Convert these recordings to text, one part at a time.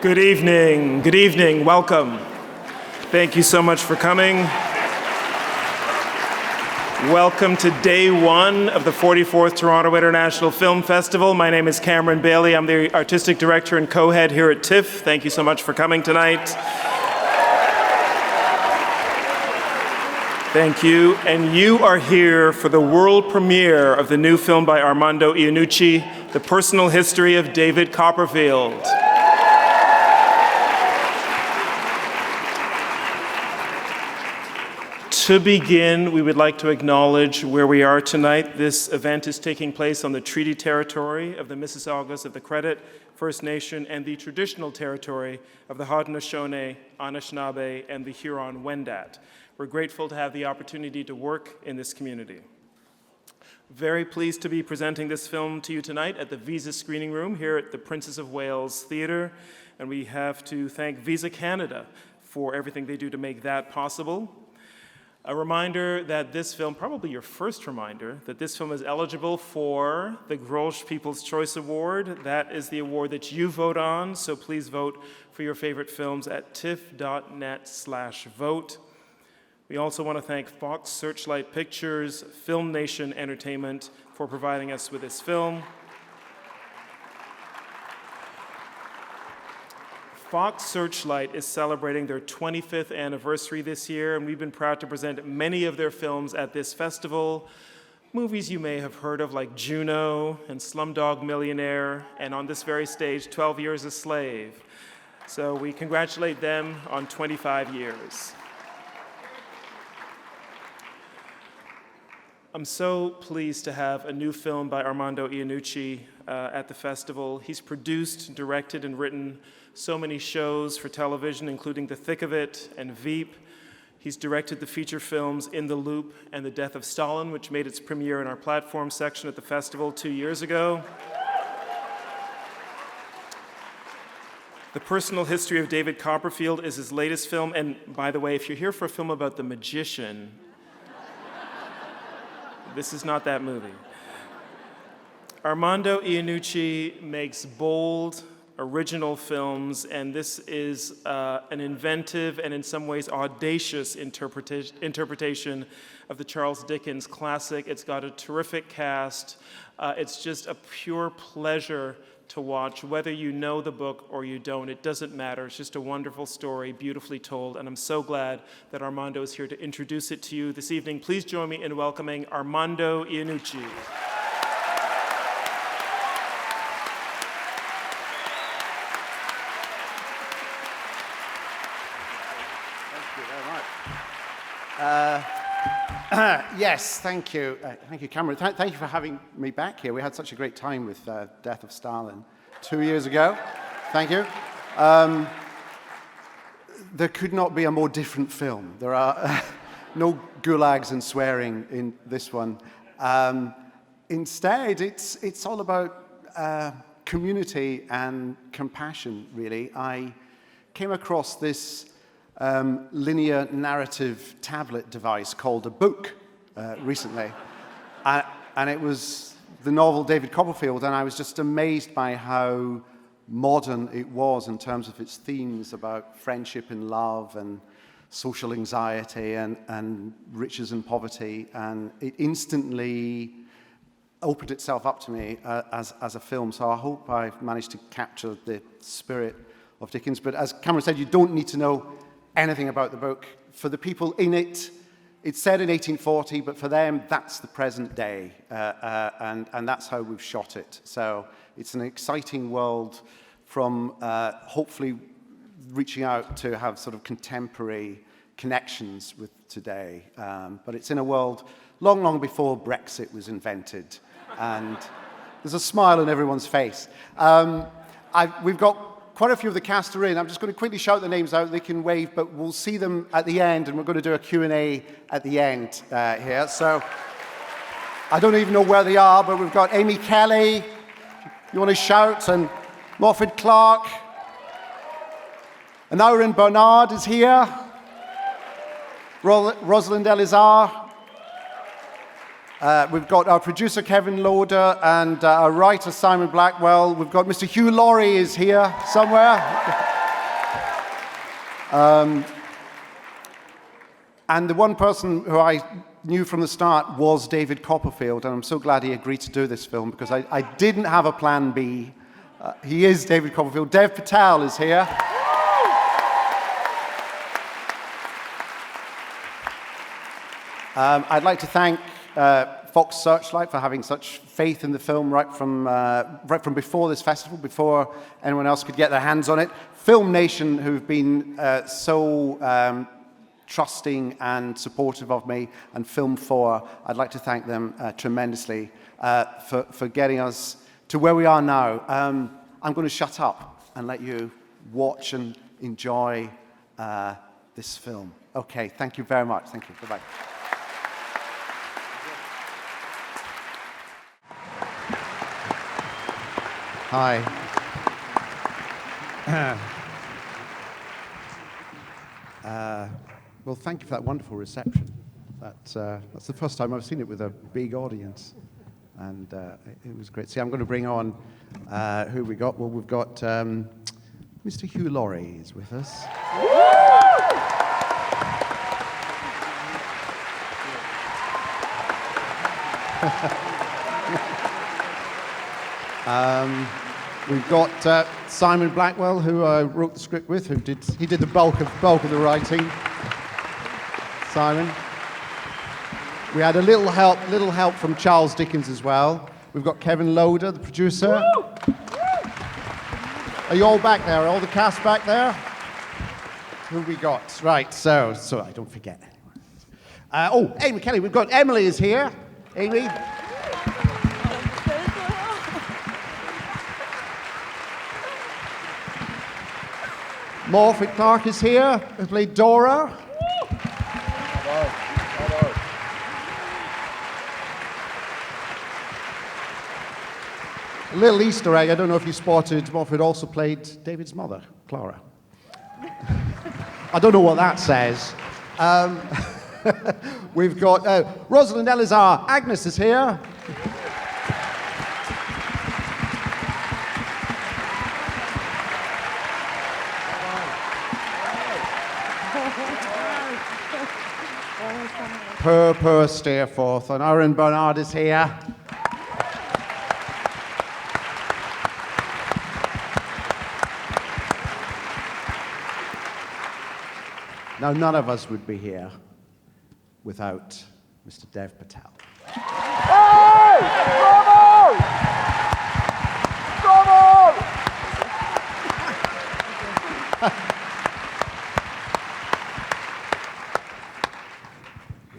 Good evening, welcome. Thank you so much for coming. Welcome to day one of the 44th Toronto International Film Festival. My name is Cameron Bailey. I'm the artistic director and co-head here at TIFF. Thank you so much for coming tonight. Thank you. And you are here for the world premiere of the new film by Armando Iannucci, The Personal History of David Copperfield. To begin, we would like to acknowledge where we are tonight. This event is taking place on the treaty territory of the Mississaugas of the Credit First Nation and the traditional territory of the Haudenosaunee, Anishinaabe, and the Huron-Wendat. We're grateful to have the opportunity to work in this community. Very pleased to be presenting this film to you tonight at the Visa Screening Room here at the Princess of Wales Theatre, and we have to thank Visa Canada for everything they do to make that possible. A reminder that this film, probably your first reminder, that this film is eligible for the Grolsch People's Choice Award. That is the award that you vote on, so please vote for your favorite films at tiff.net/vote. We also want to thank Fox Searchlight Pictures, Film Nation Entertainment for providing us with this film. Fox Searchlight is celebrating their 25th anniversary this year, and we've been proud to present many of their films at this festival. Movies you may have heard of like Juno and Slumdog Millionaire, and on this very stage, 12 Years a Slave. So we congratulate them on 25 years. I'm so pleased to have a new film by Armando Iannucci at the festival. He's produced, directed, and written so many shows for television, including The Thick of It and Veep. He's directed the feature films In the Loop and The Death of Stalin, which made its premiere in our platform section at the festival 2 years ago. The Personal History of David Copperfield is his latest film, and by the way, if you're here for a film about the magician, this is not that movie. Armando Iannucci makes bold, original films, and this is an inventive and in some ways audacious interpretation of the Charles Dickens classic. It's got a terrific cast. It's just a pure pleasure to watch, whether you know the book or you don't. It doesn't matter. It's just a wonderful story, beautifully told, and I'm so glad that Armando is here to introduce it to you this evening. Please join me in welcoming Armando Iannucci. Yes, thank you. Thank you, Cameron. Thank you for having me back here. We had such a great time with Death of Stalin 2 years ago. Thank you. There could not be a more different film. There are no gulags and swearing in this one. Instead, it's all about community and compassion, really. I came across this linear narrative tablet device called a book recently. And it was the novel David Copperfield, and I was just amazed by how modern it was in terms of its themes about friendship and love and social anxiety and riches and poverty. And it instantly opened itself up to me as a film. So I hope I've managed to capture the spirit of Dickens. But as Cameron said, you don't need to know anything about the book. For the people in it, it's set in 1840, but for them, that's the present day, and that's how we've shot it. So it's an exciting world from hopefully reaching out to have sort of contemporary connections with today. But it's in a world long, long before Brexit was invented, and there's a smile on everyone's face. We've got quite a few of the cast are in. I'm just going to quickly shout the names out. They can wave, but we'll see them at the end, and we're going to do a Q&A at the end here. So I don't even know where they are, but we've got Amy Kelly. You want to shout? And Moffat Clark. And Aaron Bernard is here. Rosalind Elizar. We've got our producer, Kevin Loader, and our writer, Simon Blackwell. We've got Mr. Hugh Laurie is here somewhere. And the one person who I knew from the start was David Copperfield, and I'm so glad he agreed to do this film because I didn't have a plan B. He is David Copperfield. Dev Patel is here. I'd like to thank Fox Searchlight for having such faith in the film right from before this festival, before anyone else could get their hands on it. Film Nation, who've been so trusting and supportive of me, and Film 4, I'd like to thank them tremendously for getting us to where we are now. I'm going to shut up and let you watch and enjoy this film. Okay, thank you very much. Thank you. Bye-bye. Hi. Well, thank you for that wonderful reception. That's the first time I've seen it with a big audience, and it was great. See, I'm going to bring on who we got. Well, we've got Mr. Hugh Laurie is with us. We've got Simon Blackwell, who I wrote the script with, he did the bulk of the writing. Simon. We had a little help from Charles Dickens as well. We've got Kevin Loader, the producer. Are you all back there? Are all the cast back there? Who we got? Right, so I don't forget anyone. Amy Kelly, we've got Emily is here. Amy. Morphet Clark is here, who played Dora. A little Easter egg, I don't know if you spotted, Morphet also played David's mother, Clara. I don't know what that says. We've got Rosalind Elizar. Agnes is here. Purr, stay forth. And Aaron Bernard is here. Now, none of us would be here without Mr. Dev Patel. Hey! Bravo! Bravo!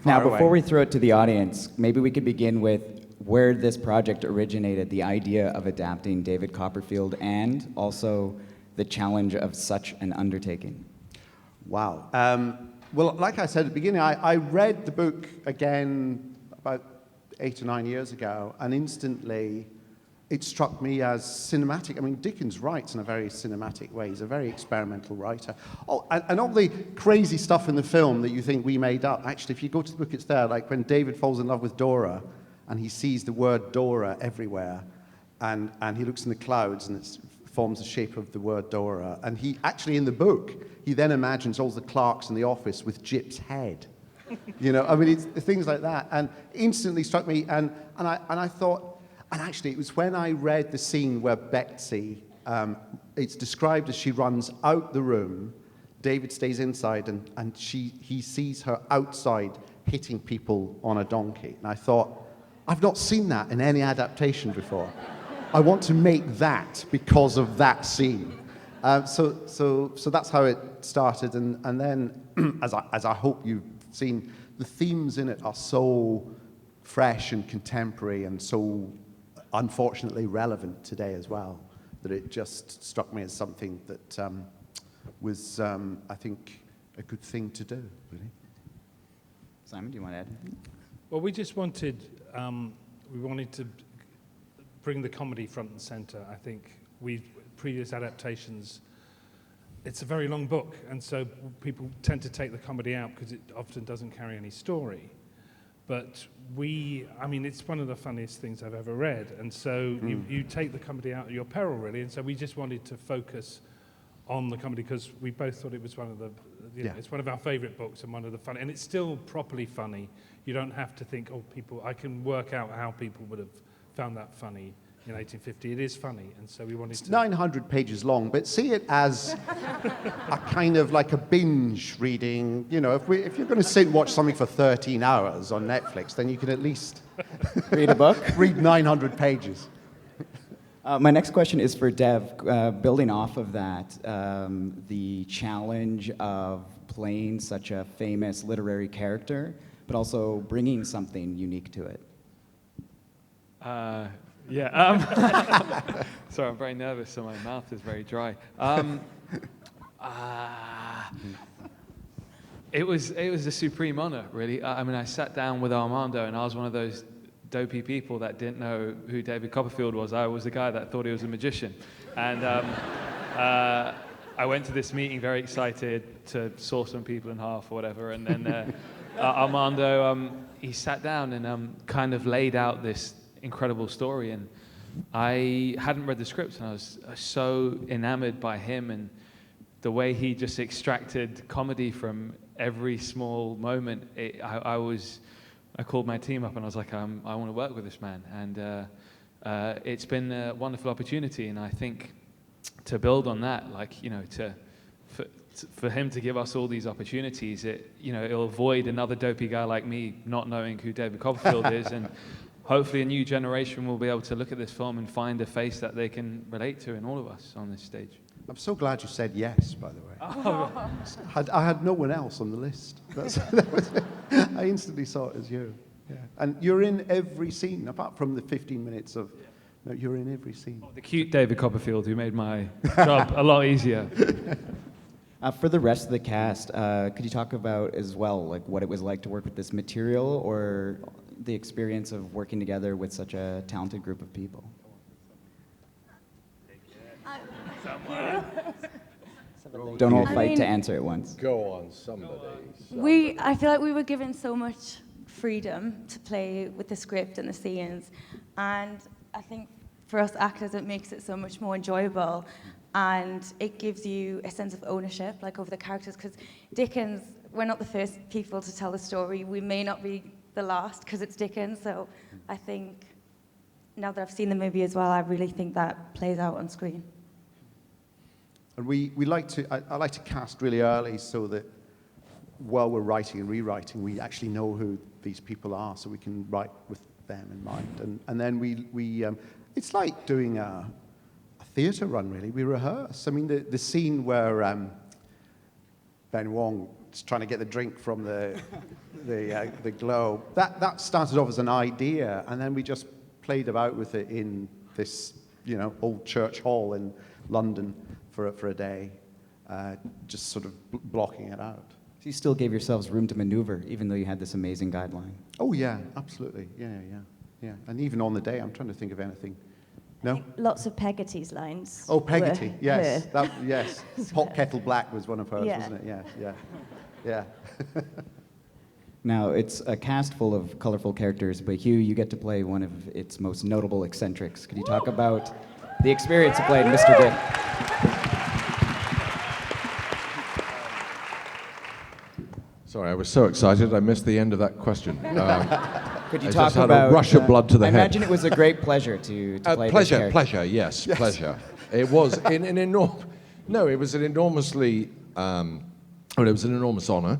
Now, before we throw it to the audience, maybe we could begin with where this project originated, the idea of adapting David Copperfield, and also the challenge of such an undertaking. Wow. Well, like I said at the beginning, I read the book again about 8 or 9 years ago, and instantly it struck me as cinematic. I mean, Dickens writes in a very cinematic way. He's a very experimental writer. Oh, and all the crazy stuff in the film that you think we made up, actually, if you go to the book, it's there. Like when David falls in love with Dora, and he sees the word Dora everywhere, and he looks in the clouds, and it forms the shape of the word Dora. And he actually, in the book, he then imagines all the clerks in the office with Jip's head. You know, I mean, it's things like that. And instantly struck me, and I thought, and actually, it was when I read the scene where Betsy, it's described as she runs out the room, David stays inside, and he sees her outside hitting people on a donkey. And I thought, I've not seen that in any adaptation before. I want to make that because of that scene. So that's how it started, and then, as I hope you've seen, the themes in it are so fresh and contemporary and so unfortunately relevant today as well, that it just struck me as something that was, I think, a good thing to do, really. Simon, do you want to add anything? Well, we just wanted, we wanted to bring the comedy front and center. I think previous adaptations, it's a very long book, and so people tend to take the comedy out because it often doesn't carry any story. But I mean, it's one of the funniest things I've ever read, and so you take the comedy out at your peril, really, and so we just wanted to focus on the comedy because we both thought it was one of the, it's one of our favourite books and one of the funny, and it's still properly funny. You don't have to think, oh, I can work out how people would have found that funny in 1850. It is funny, and so we wanted It's to... 900 pages long, but see it as a kind of like a binge reading. You know, if you're going to sit and watch something for 13 hours on Netflix, then you can at least Read a book? read 900 pages. My next question is for Dev. Building off of that, the challenge of playing such a famous literary character, but also bringing something unique to it. Sorry, I'm very nervous, so my mouth is very dry. It was a supreme honor, really. I mean, I sat down with Armando, and I was one of those dopey people that didn't know who David Copperfield was. I was the guy that thought he was a magician. And I went to this meeting very excited to saw some people in half or whatever, and then Armando, he sat down and kind of laid out this incredible story, and I hadn't read the script, and I was so enamored by him and the way he just extracted comedy from every small moment. I called my team up and I was like, I want to work with this man, and it's been a wonderful opportunity. And I think to build on that, like, you know, for him to give us all these opportunities, it'll avoid another dopey guy like me not knowing who David Copperfield is, and hopefully a new generation will be able to look at this film and find a face that they can relate to in all of us on this stage. I'm so glad you said yes, by the way. I had no one else on the list. That was it. I instantly saw it as you. Yeah. And you're in every scene, apart from the 15 minutes of... No, you're in every scene. The cute David Copperfield who made my job a lot easier. For the rest of the cast, could you talk about as well, like what it was like to work with this material, or the experience of working together with such a talented group of people? Don't all fight to answer at once. Go on, somebody. I feel like we were given so much freedom to play with the script and the scenes, and I think for us actors it makes it so much more enjoyable, and it gives you a sense of ownership, like, over the characters, because Dickens, we're not the first people to tell the story. We may not be the last because it's Dickens, so I think now that I've seen the movie as well, I really think that plays out on screen. And I like to cast really early so that while we're writing and rewriting, we actually know who these people are, so we can write with them in mind. And then we it's like doing a theatre run, really. We rehearse. I mean, the scene where Ben Wong is trying to get the drink from the globe, that started off as an idea, and then we just played about with it in this, you know, old church hall in London for a day, just sort of blocking it out. So you still gave yourselves room to maneuver, even though you had this amazing guideline. Oh yeah, absolutely. Yeah. And even on the day, I'm trying to think of anything. No? Lots of Peggotty's lines. Oh, Peggotty, yes. her. Yes. Hot Kettle Black was one of hers, Yeah. wasn't it? Yeah. Now, it's a cast full of colorful characters, but Hugh, you get to play one of its most notable eccentrics. Could you talk about the experience of playing Mr. Dick? Sorry, I was so excited I missed the end of that question. Could you I talk just had about a rush of blood to the I head. imagine it was a great pleasure to play this character. Pleasure, yes, pleasure. It was it was an enormously, it was an enormous honor,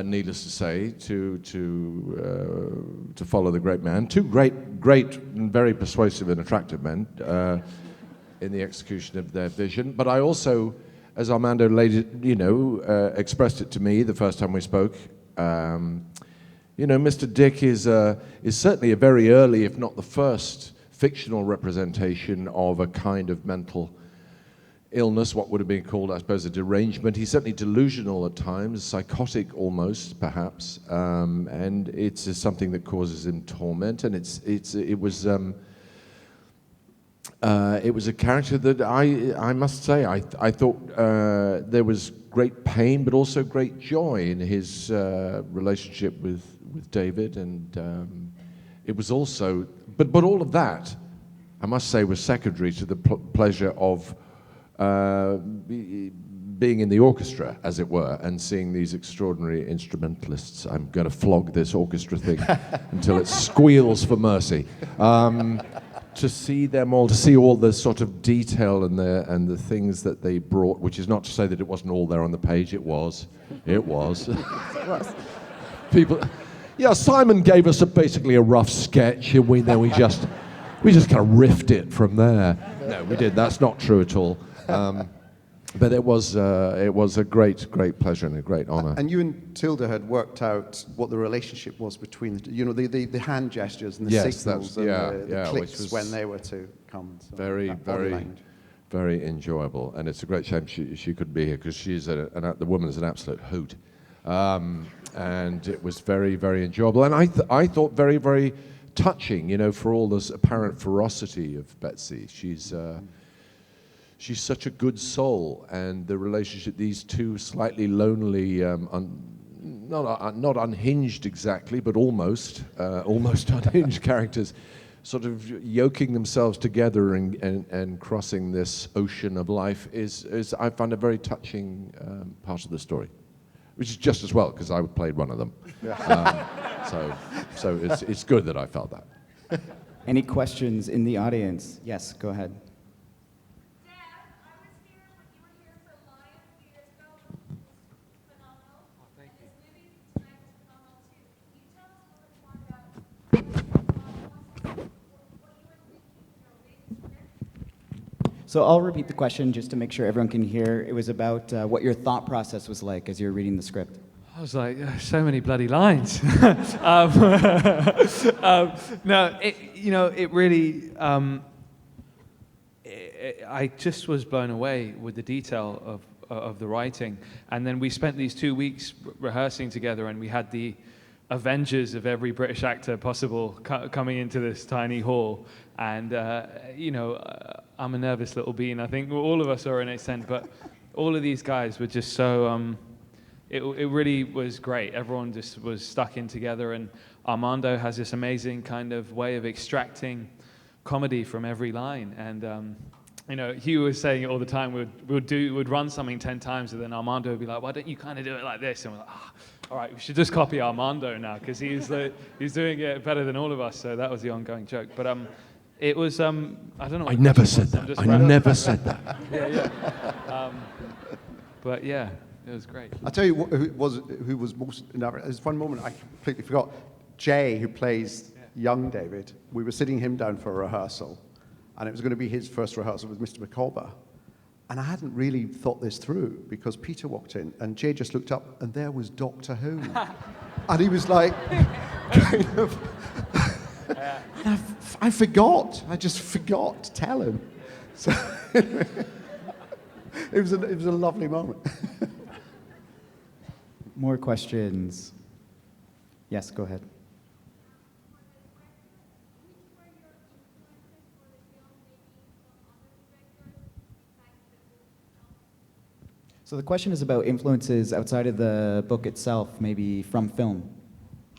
needless to say, to follow the great man. Two great and very persuasive and attractive men in the execution of their vision. But I also, as Armando expressed it to me the first time we spoke, Mr. Dick is certainly a very early, if not the first, fictional representation of a kind of mental illness, what would have been called, I suppose, a derangement. He's certainly delusional at times, psychotic almost, perhaps, and it's something that causes him torment. And it was a character that I must say I thought there was great pain, but also great joy in his relationship with David, and it was also, but all of that, I must say, was secondary to the pleasure of being in the orchestra, as it were, and seeing these extraordinary instrumentalists. I'm going to flog this orchestra thing until it squeals for mercy. To see them all, to see all the sort of detail and the things that they brought, which is not to say that it wasn't all there on the page. It was. It was. It was. People. Yeah, Simon gave us basically a rough sketch, and we just kind of riffed it from there. No, we did. That's not true at all. But it was a great pleasure and a great honor. And you and Tilda had worked out what the relationship was between the hand gestures and the signals and the clicks when they were to come. So very enjoyable, and it's a great shame she couldn't be here because she's the woman is an absolute hoot, and it was very enjoyable, and I thought very touching, for all this apparent ferocity of Betsy. She's such a good soul, and the relationship, these two slightly lonely, not unhinged exactly, but almost unhinged characters, sort of yoking themselves together and crossing this ocean of life is I find a very touching part of the story, which is just as well because I played one of them. So it's good that I felt that. Any questions in the audience? Yes, go ahead. So I'll repeat the question just to make sure everyone can hear. It was about what your thought process was like as you were reading the script. I was like, so many bloody lines. No, it really, I just was blown away with the detail of the writing. And then we spent these 2 weeks rehearsing together, and we had the Avengers of every British actor possible coming into this tiny hall. And, I'm a nervous little bean. I think all of us are in an extent, but all of these guys were just so, it really was great. Everyone just was stuck in together, and Armando has this amazing kind of way of extracting comedy from every line. And, Hugh was saying it all the time. We'd run something 10 times, and then Armando would be like, why don't you kind of do it like this? And we're like, all right, we should just copy Armando now, because he's doing it better than all of us. So that was the ongoing joke. But it was, I don't know. I never said that. I never said that. Yeah. But yeah, it was great. I'll tell you who was most. There's one moment I completely forgot. Jay, who plays young David, we were sitting him down for a rehearsal, and it was going to be his first rehearsal with Mr. Micawber. And I hadn't really thought this through because Peter walked in, and Jay just looked up, and there was Doctor Who. And he was like, kind of. And I forgot. I just forgot to tell him. So it was a lovely moment. More questions? Yes, go ahead. So the question is about influences outside of the book itself, maybe from film.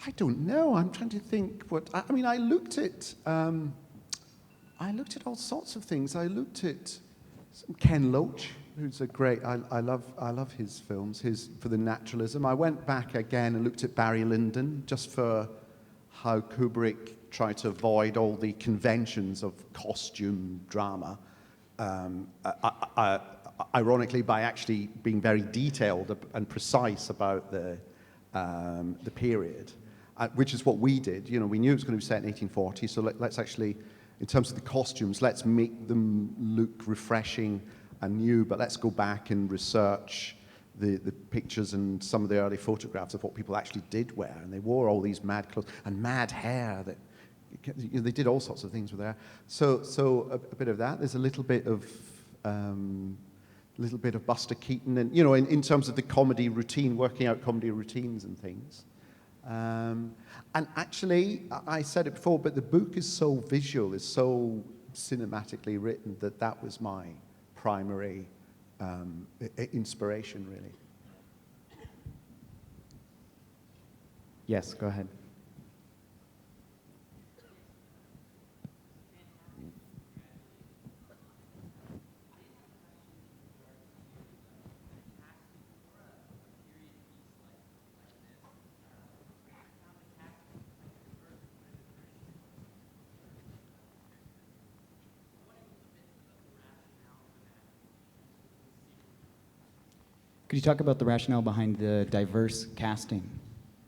I don't know. I'm trying to think what. I mean, I looked at all sorts of things. I looked at Ken Loach, who's a great. I love his films. For the naturalism. I went back again and looked at Barry Lyndon just for how Kubrick tried to avoid all the conventions of costume drama. Ironically, by actually being very detailed and precise about the period, which is what we did. We knew it was going to be set in 1840, so let's actually, in terms of the costumes, let's make them look refreshing and new, but let's go back and research the pictures and some of the early photographs of what people actually did wear, and they wore all these mad clothes and mad hair that they did all sorts of things with their hair. So a bit of that. There's a little bit of Buster Keaton, and in terms of the comedy routine, working out comedy routines and things. And actually, I said it before, but the book is so visual, is so cinematically written that was my primary inspiration, really. Yes, go ahead. Could you talk about the rationale behind the diverse casting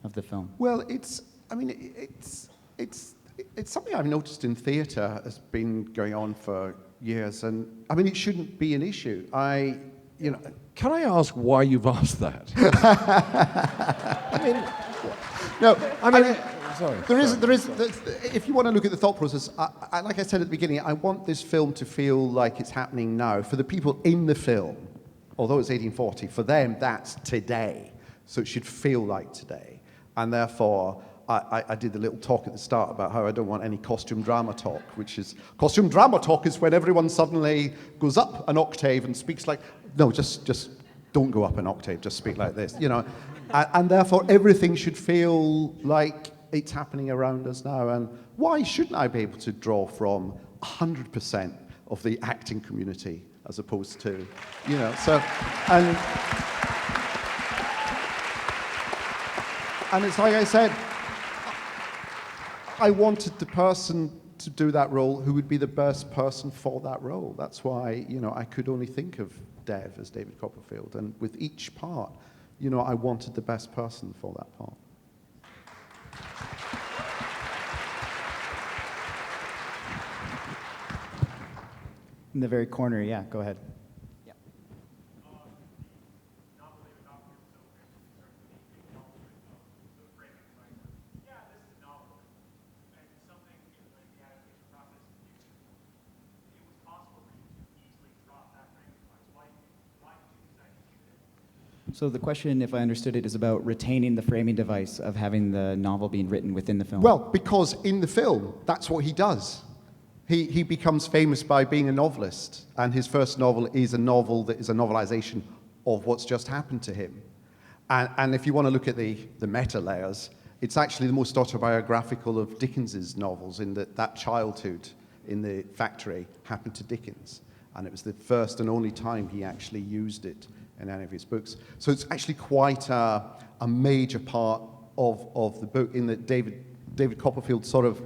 of the film? Well, it's something I've noticed in theatre has been going on for years, and I mean, it shouldn't be an issue. Can I ask why you've asked that? Sorry. If you want to look at the thought process, like I said at the beginning, I want this film to feel like it's happening now. For the people in the film, although it's 1840, for them, that's today. So it should feel like today. And therefore, I did the little talk at the start about how I don't want any costume drama talk, which is, costume drama talk is when everyone suddenly goes up an octave and speaks like, no, just don't go up an octave, just speak like this, you know. And therefore, everything should feel like it's happening around us now. And why shouldn't I be able to draw from 100% of the acting community as opposed to, you know, so, and it's like I said, I wanted the person to do that role who would be the best person for that role. That's why, you know, I could only think of Dev as David Copperfield. And with each part, you know, I wanted the best person for that part. In the very corner, yeah, go ahead. Yeah. So the question, if I understood it, is about retaining the framing device of having the novel being written within the film. Well, because in the film, that's what he does. He becomes famous by being a novelist, and his first novel is a novel that is a novelization of what's just happened to him. And if you want to look at the meta layers, it's actually the most autobiographical of Dickens's novels, in that childhood in the factory happened to Dickens. And it was the first and only time he actually used it in any of his books. So it's actually quite a major part of the book, in that David Copperfield sort of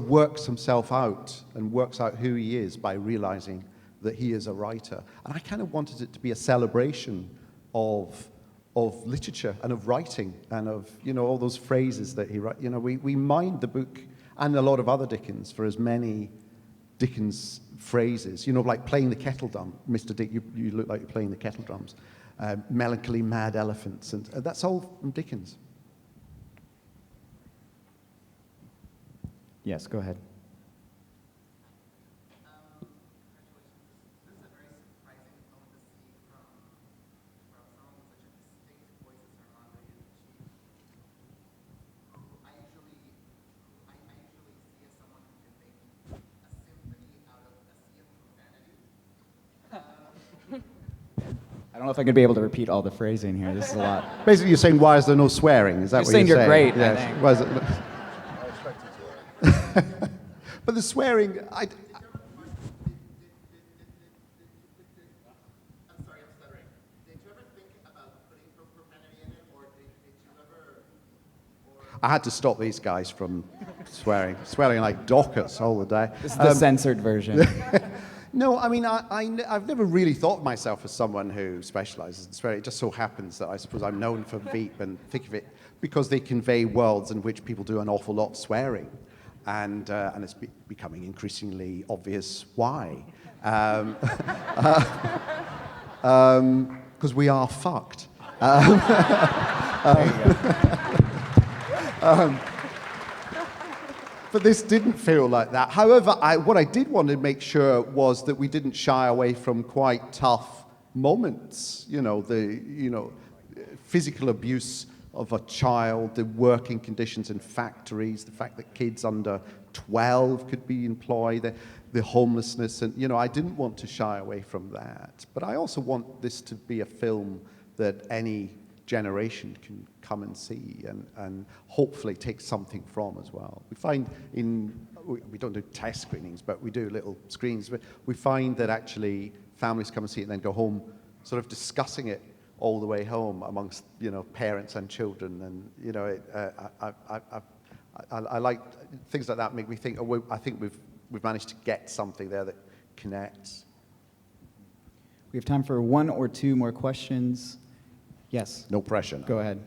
works himself out and works out who he is by realizing that he is a writer. And I kind of wanted it to be a celebration of literature and of writing and of, you know, all those phrases that he writes. You know, we mined the book and a lot of other Dickens for as many Dickens phrases, you know, like playing the kettle drum. Mr. Dick, you look like you're playing the kettle drums. Melancholy mad elephants, and that's all from Dickens. Yes, go ahead. This is a very surprising film to see from someone with such a distinct voice as Armando Iannucci, who I usually see as someone who can make a symphony out of a sea of profanity. I don't know if I could be able to repeat all the phrasing here. This is a lot. Basically, you're saying, why is there no swearing? Is that You're what saying you're you're saying? great, I Yes. think. Why is it? But the swearing, I'm sorry, I'm stuttering. Did you ever think about putting profanity in it, or did you ever? I had to stop these guys from swearing like Dockers all the day. This is the censored version. No, I mean, I've never really thought of myself as someone who specializes in swearing. It just so happens that I suppose I'm known for Veep and think of it because they convey worlds in which people do an awful lot of swearing. And it's becoming increasingly obvious why. Because we are fucked. But this didn't feel like that. However, what I did want to make sure was that we didn't shy away from quite tough moments. You know, physical abuse of a child, the working conditions in factories, the fact that kids under 12 could be employed, the homelessness, and, you know, I didn't want to shy away from that. But I also want this to be a film that any generation can come and see and hopefully take something from as well. We find we don't do test screenings, but we do little screens, but we find that actually families come and see it and then go home sort of discussing it all the way home amongst, you know, parents and children. And, you know, I like things like that. Make me think, I think we've managed to get something there that connects. We have time for one or two more questions. Yes, No pressure. go ahead.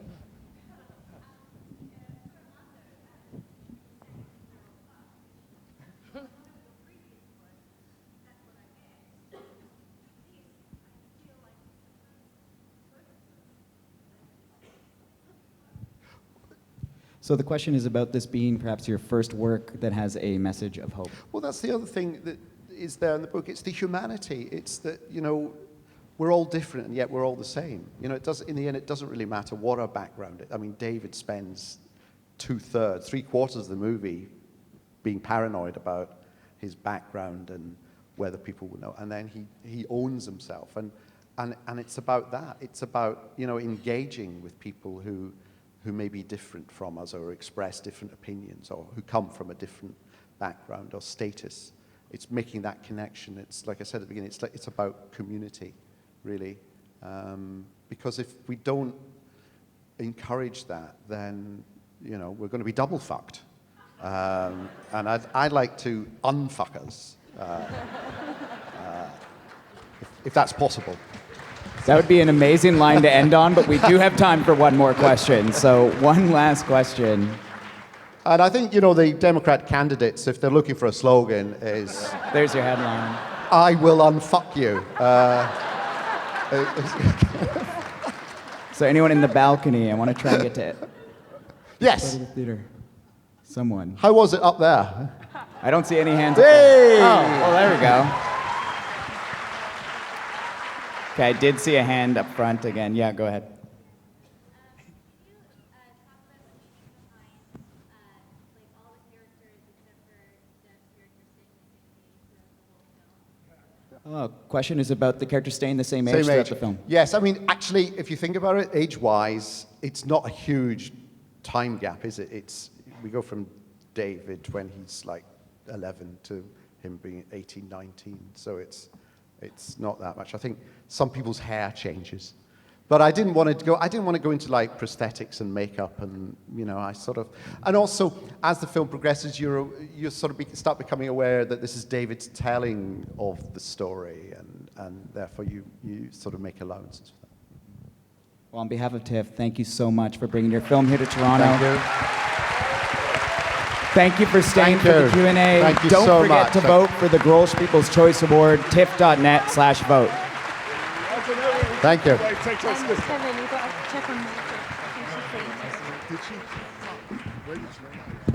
So the question is about this being perhaps your first work that has a message of hope. Well, that's the other thing that is there in the book. It's the humanity. It's that, we're all different and yet we're all the same. In the end, it doesn't really matter what our background is. I mean, David spends three-quarters of the movie being paranoid about his background and whether people will know. And then he owns himself. And it's about that. It's about, engaging with people who may be different from us or express different opinions or who come from a different background or status. It's making that connection. It's, like I said at the beginning, it's about community, really. Because if we don't encourage that, then, we're going to be double fucked. And I'd like to unfuck us, if that's possible. That would be an amazing line to end on, but we do have time for one more question. So one last question. And I think, the Democrat candidates, if they're looking for a slogan, is... There's your headline. I will unfuck you. So anyone in the balcony, I want to try and get to it. Yes. Go to the theater. Someone. How was it up there? I don't see any hands Hey! up there. Oh, well, there we go. Okay, I did see a hand up front again. Yeah, go ahead. Question is about the character staying the same age throughout the film. Yes, I mean, actually, if you think about it, age-wise, it's not a huge time gap, is it? We go from David when he's like 11 to him being 18, 19, so it's not that much. I think some people's hair changes. But I didn't want to go into like prosthetics and makeup, and and also as the film progresses, you sort of start becoming aware that this is David's telling of the story, and therefore you sort of make allowances for that. Well, on behalf of TIFF, thank you so much for bringing your film here to Toronto. Thank you. Thank you for staying for the Q&A. Thank you Don't so forget much. to vote for the Grolsch People's Choice Award, tiff.net/vote. Thank you. Kevin, you've got to check on me. Did she?